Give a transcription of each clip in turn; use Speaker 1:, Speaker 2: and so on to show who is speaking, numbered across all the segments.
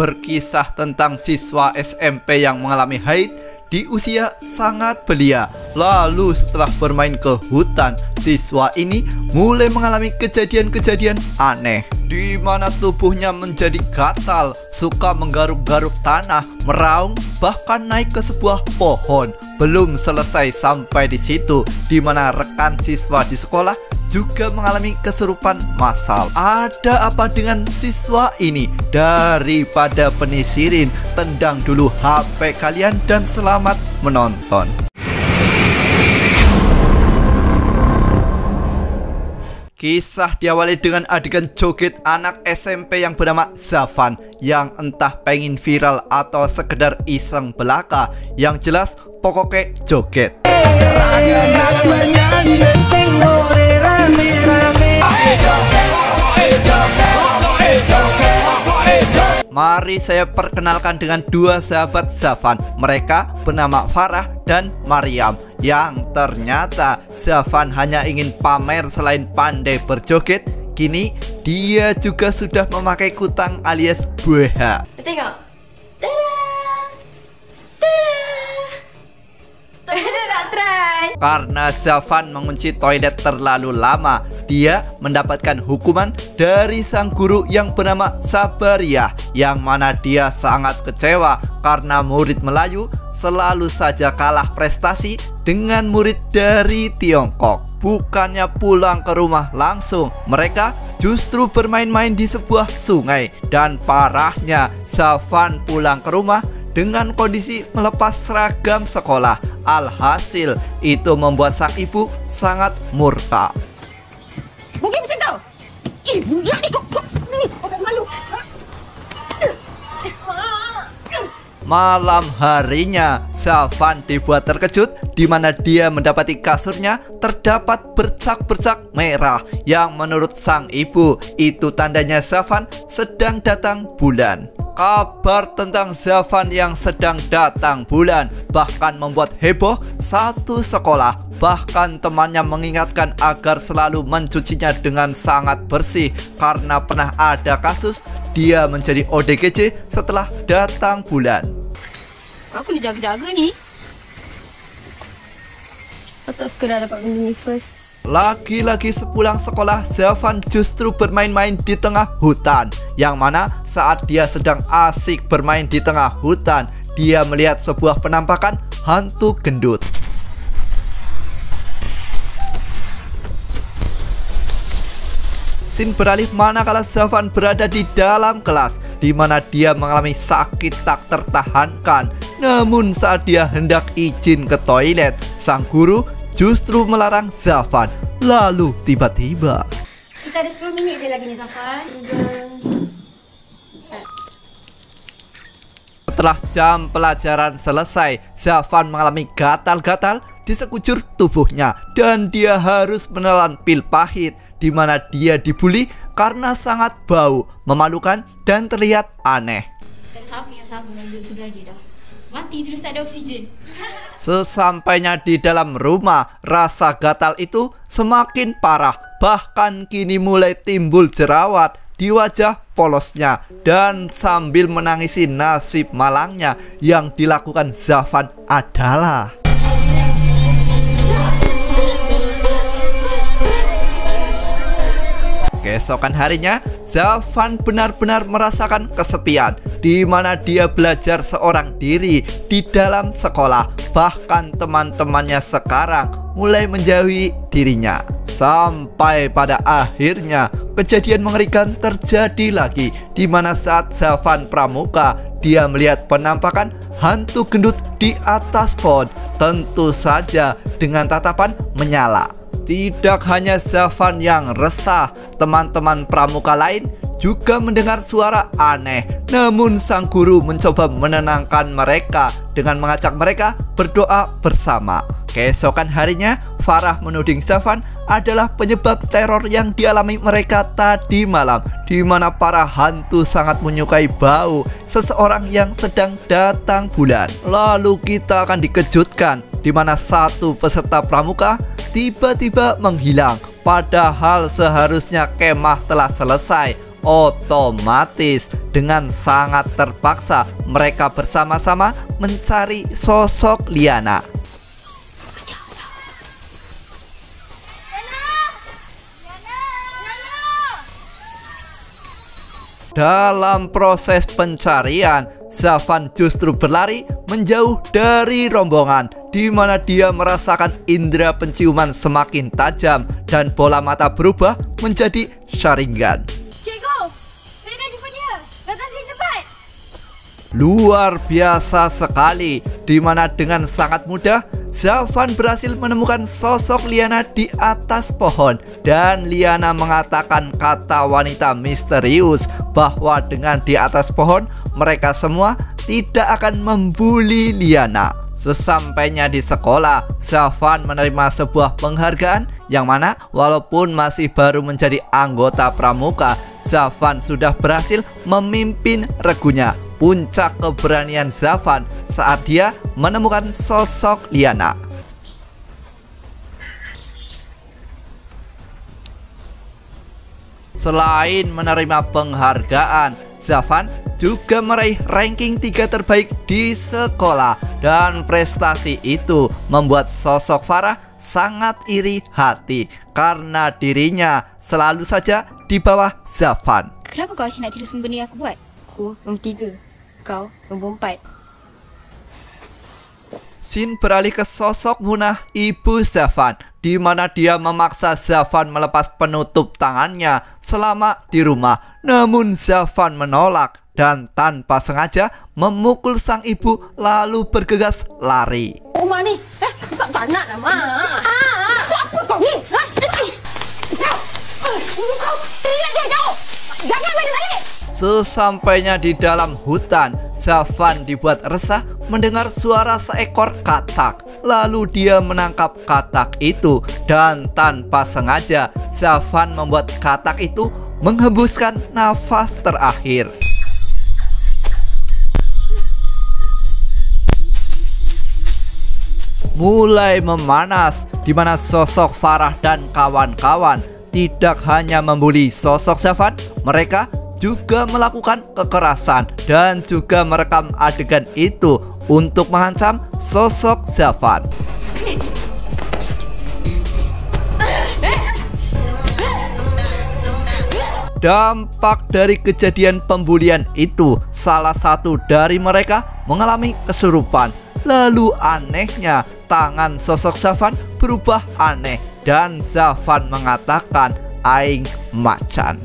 Speaker 1: berkisah tentang siswa SMP yang mengalami haid di usia sangat belia. Lalu setelah bermain ke hutan, siswa ini mulai mengalami kejadian-kejadian aneh, di mana tubuhnya menjadi gatal, suka menggaruk-garuk tanah, meraung, bahkan naik ke sebuah pohon. Belum selesai sampai di situ, di mana rekan siswa di sekolah juga mengalami kesurupan massal. Ada apa dengan siswa ini? Daripada penisirin, tendang dulu HP kalian dan selamat menonton. Kisah diawali dengan adegan joget anak SMP yang bernama Zafan, yang entah pengen viral atau sekedar iseng belaka. Yang jelas pokoknya joget. Mari saya perkenalkan dengan dua sahabat Zafan. Mereka bernama Farah dan Maryam. Yang ternyata Zafan hanya ingin pamer selain pandai berjoget, kini dia juga sudah memakai kutang alias buah.
Speaker 2: Tengok. Nak try.
Speaker 1: Karena Zafan mengunci toilet terlalu lama, dia mendapatkan hukuman dari sang guru yang bernama Sabariah, yang mana dia sangat kecewa karena murid Melayu selalu saja kalah prestasi dengan murid dari Tiongkok. Bukannya pulang ke rumah langsung, mereka justru bermain-main di sebuah sungai. Dan parahnya, Zafan pulang ke rumah dengan kondisi melepas seragam sekolah. Alhasil, itu membuat sang ibu sangat murka.
Speaker 2: Bukan macam kau. Budak ni kok malu.
Speaker 1: Malam harinya, Zafan dibuat terkejut di mana dia mendapati kasurnya terdapat bercak-bercak merah, yang menurut sang ibu itu tandanya Zafan sedang datang bulan. Kabar tentang Zafan yang sedang datang bulan bahkan membuat heboh satu sekolah. Bahkan temannya mengingatkan agar selalu mencucinya dengan sangat bersih, karena pernah ada kasus dia menjadi ODGJ setelah datang bulan.
Speaker 2: Aku nak jaga-jaga ni. Atau sekedar dapat benda ni first.
Speaker 1: Lagi-lagi sepulang sekolah, Zafan justru bermain-main di tengah hutan. Yang mana saat dia sedang asik bermain di tengah hutan, dia melihat sebuah penampakan hantu gendut. Scene beralih manakala Zafan berada di dalam kelas, di mana dia mengalami sakit tak tertahankan. Namun saat dia hendak izin ke toilet, sang guru justru melarang Zafan. Lalu tiba-tiba,
Speaker 2: kita ada 10 minit je lagi ni, Zafan.
Speaker 1: Setelah jam pelajaran selesai, Zafan mengalami gatal-gatal di sekujur tubuhnya, dan dia harus menelan pil pahit, di mana dia dibully karena sangat bau, memalukan, dan terlihat aneh.
Speaker 2: Tak ada siapa yang sanggup nak duduk sebelah je dah. Mati terus tak ada oksigen.
Speaker 1: Sesampainya di dalam rumah, rasa gatal itu semakin parah. Bahkan kini mulai timbul jerawat di wajah polosnya. Dan sambil menangisi nasib malangnya, yang dilakukan Zafan adalah keesokan harinya, Zafan benar-benar merasakan kesepian, di mana dia belajar seorang diri di dalam sekolah. Bahkan teman-temannya sekarang mulai menjauhi dirinya. Sampai pada akhirnya kejadian mengerikan terjadi lagi, di mana saat Zafan pramuka, dia melihat penampakan hantu gendut di atas pohon, tentu saja dengan tatapan menyala. Tidak hanya Zafan yang resah, teman-teman pramuka lain juga mendengar suara aneh. Namun sang guru mencoba menenangkan mereka dengan mengajak mereka berdoa bersama. Keesokan harinya, Farah menuding Zafan adalah penyebab teror yang dialami mereka tadi malam, di mana para hantu sangat menyukai bau seseorang yang sedang datang bulan. Lalu kita akan dikejutkan, di mana satu peserta pramuka tiba-tiba menghilang, padahal seharusnya kemah telah selesai. Otomatis dengan sangat terpaksa mereka bersama-sama mencari sosok Liana. Dalam proses pencarian, Zafan justru berlari menjauh dari rombongan, di mana dia merasakan indera penciuman semakin tajam dan bola mata berubah menjadi Sharingan.
Speaker 3: Cikgu, saya dah jumpa dia. Datang sini cepat.
Speaker 1: Luar biasa sekali, di mana dengan sangat mudah Zafan berhasil menemukan sosok Liana di atas pohon, dan Liana mengatakan kata wanita misterius bahwa dengan di atas pohon mereka semua tidak akan membuli Liana. Sesampainya di sekolah, Zafan menerima sebuah penghargaan yang mana walaupun masih baru menjadi anggota pramuka, Zafan sudah berhasil memimpin regunya. Puncak keberanian Zafan saat dia menemukan sosok Liana. Selain menerima penghargaan, Zafan juga meraih ranking 3 terbaik di sekolah, dan prestasi itu membuat sosok Farah sangat iri hati karena dirinya selalu saja di bawah Zafan.
Speaker 3: Kenapa kau asyik nak tiru semua benda yang aku buat? Aku nombor 3, kau nombor 4.
Speaker 1: Scene beralih ke sosok Munah, ibu Zafan, di mana dia memaksa Zafan melepas penutup tangannya selama di rumah. Namun Zafan menolak dan tanpa sengaja memukul sang ibu lalu bergegas lari.
Speaker 2: Mak ni, bukan tak nak lah, Mak. Siapa kau ni? Kau teriak dia jauh. Jangan balik-balik.
Speaker 1: Sesampainya di dalam hutan, Zafan dibuat resah mendengar suara seekor katak. Lalu dia menangkap katak itu, dan tanpa sengaja Zafan membuat katak itu menghembuskan nafas terakhir. Mulai memanas, di mana sosok Farah dan kawan-kawan tidak hanya membuli sosok Zafan, mereka juga melakukan kekerasan dan juga merekam adegan itu untuk mengancam sosok Zafan. Dampak dari kejadian pembulian itu, salah satu dari mereka mengalami kesurupan. Lalu anehnya, tangan sosok Zafan berubah aneh dan Zafan mengatakan aing macan.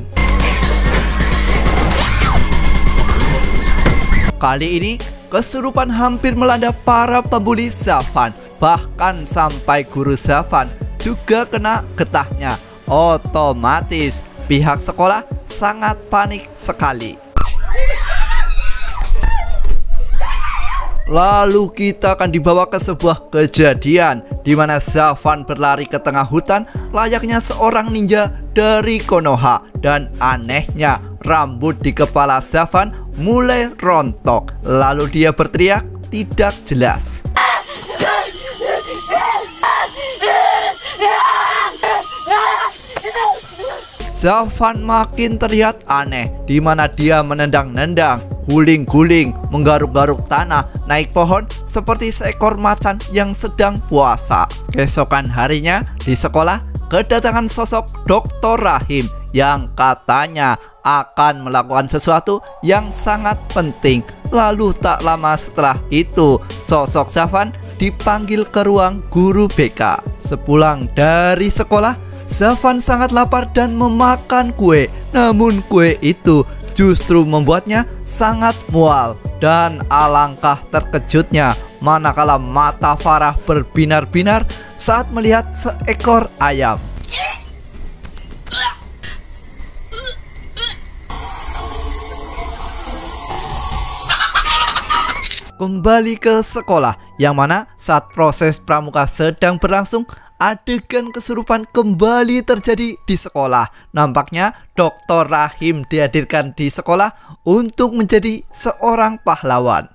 Speaker 1: Kali ini kesurupan hampir melanda para pembuli Zafan. Bahkan sampai guru Zafan juga kena getahnya. Otomatis pihak sekolah sangat panik sekali. Lalu kita akan dibawa ke sebuah kejadian di mana Zafan berlari ke tengah hutan layaknya seorang ninja dari Konoha, dan anehnya rambut di kepala Zafan mulai rontok. Lalu dia berteriak tidak jelas. Zafan makin terlihat aneh, di mana dia menendang-nendang, guling-guling, menggaruk-garuk tanah, naik pohon seperti seekor macan yang sedang puasa. Keesokan harinya di sekolah kedatangan sosok Dr. Rahim yang katanya akan melakukan sesuatu yang sangat penting. Lalu tak lama setelah itu sosok Zafan dipanggil ke ruang guru BK. Sepulang dari sekolah, Zafan sangat lapar dan memakan kue. Namun kue itu justru membuatnya sangat mual, dan alangkah terkejutnya manakala mata Farah berbinar-binar saat melihat seekor ayam. Kembali ke sekolah, yang mana saat proses pramuka sedang berlangsung, adegan kesurupan kembali terjadi di sekolah. Nampaknya Dr. Rahim dihadirkan di sekolah untuk menjadi seorang pahlawan.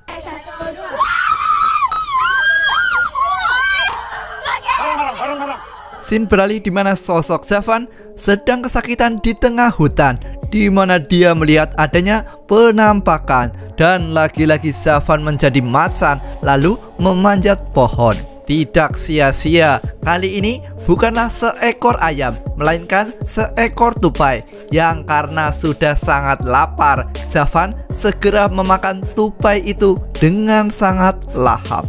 Speaker 1: Scene beralih di mana sosok Zafan sedang kesakitan di tengah hutan. di mana dia melihat adanya penampakan dan lagi-lagi Zafan menjadi macan lalu memanjat pohon. Tidak sia-sia, kali ini bukanlah seekor ayam, melainkan seekor tupai yang karena sudah sangat lapar, Zafan segera memakan tupai itu dengan sangat lahap.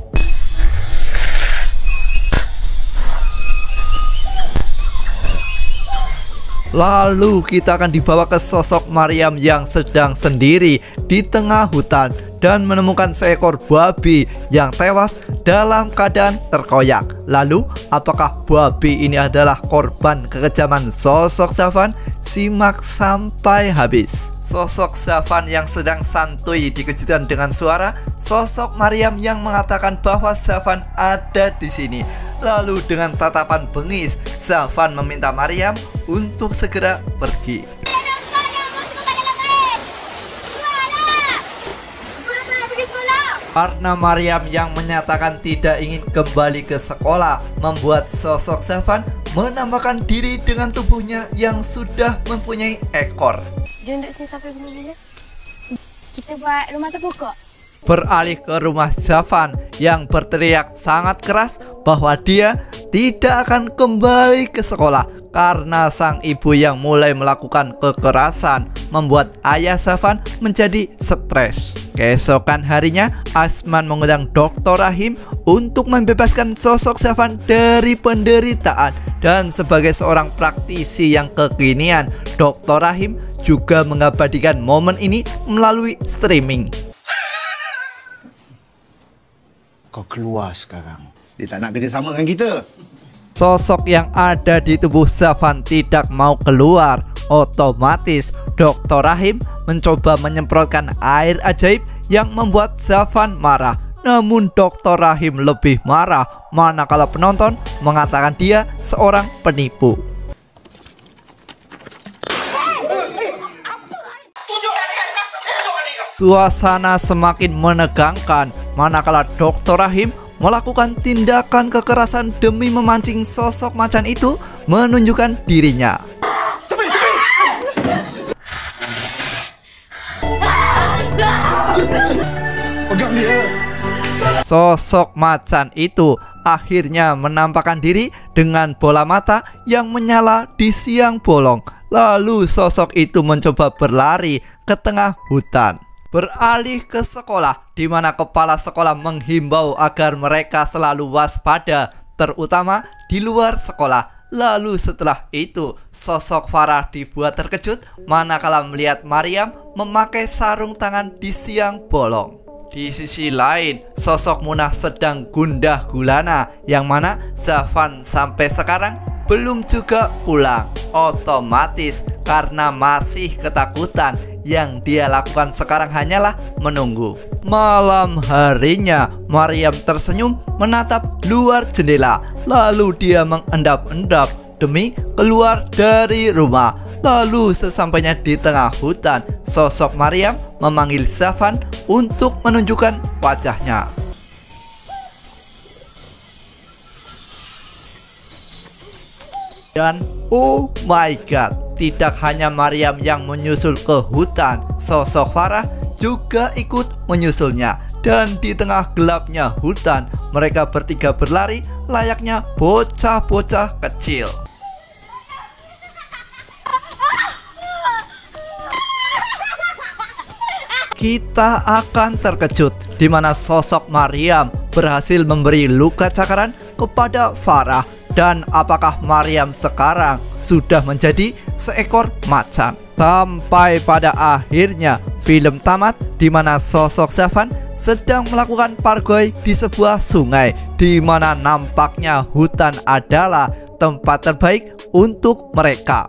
Speaker 1: Lalu kita akan dibawa ke sosok Maryam yang sedang sendiri di tengah hutan dan menemukan seekor babi yang tewas dalam keadaan terkoyak. Lalu apakah babi ini adalah korban kekejaman sosok Zafan? Simak sampai habis. Sosok Zafan yang sedang santuy dikejutkan dengan suara sosok Maryam yang mengatakan bahwa Zafan ada di sini. Lalu dengan tatapan bengis, Zafan meminta Maryam untuk segera pergi. Karena Maryam yang menyatakan tidak ingin kembali ke sekolah, membuat sosok Zafan menampakkan diri dengan tubuhnya yang sudah mempunyai ekor.
Speaker 3: Jom duduk sini sampai bunyi-bunyi. Kita buat rumah terbuka.
Speaker 1: Beralih ke rumah Zafan yang berteriak sangat keras bahwa dia tidak akan kembali ke sekolah karena sang ibu yang mulai melakukan kekerasan membuat ayah Zafan menjadi stres. Keesokan harinya, Asman mengundang Dr. Rahim untuk membebaskan sosok Zafan dari penderitaan, dan sebagai seorang praktisi yang kekinian, Dr. Rahim juga mengabadikan momen ini melalui streaming.
Speaker 4: Kau keluar sekarang. Dia tak nak kerjasama dengan kita.
Speaker 1: Sosok yang ada di tubuh Zafan tidak mau keluar. Otomatis Dr. Rahim mencoba menyemprotkan air ajaib yang membuat Zafan marah. Namun Dr. Rahim lebih marah manakala penonton mengatakan dia seorang penipu. Suasana semakin menegangkan manakala Dr. Rahim melakukan tindakan kekerasan demi memancing sosok macan itu menunjukkan dirinya. Sosok macan itu akhirnya menampakkan diri dengan bola mata yang menyala di siang bolong. Lalu sosok itu mencoba berlari ke tengah hutan. Beralih ke sekolah, di mana kepala sekolah menghimbau agar mereka selalu waspada, terutama di luar sekolah. Lalu setelah itu, sosok Farah dibuat terkejut manakala melihat Maryam memakai sarung tangan di siang bolong. Di sisi lain, sosok Munah sedang gundah gulana, yang mana Zafan sampai sekarang belum juga pulang. Otomatis karena masih ketakutan, yang dia lakukan sekarang hanyalah menunggu. Malam harinya, Maryam tersenyum menatap luar jendela. Lalu dia mengendap-endap demi keluar dari rumah. Lalu sesampainya di tengah hutan, sosok Maryam memanggil Zafan untuk menunjukkan wajahnya. Dan oh my god, tidak hanya Maryam yang menyusul ke hutan, sosok Farah juga ikut menyusulnya. Dan di tengah gelapnya hutan, mereka bertiga berlari layaknya bocah-bocah kecil. Kita akan terkejut di mana sosok Maryam berhasil memberi luka cakaran kepada Farah. Dan apakah Maryam sekarang sudah menjadi seekor macan? Sampai pada akhirnya film tamat di mana sosok Zafan sedang melakukan pargoy di sebuah sungai, di mana nampaknya hutan adalah tempat terbaik untuk mereka.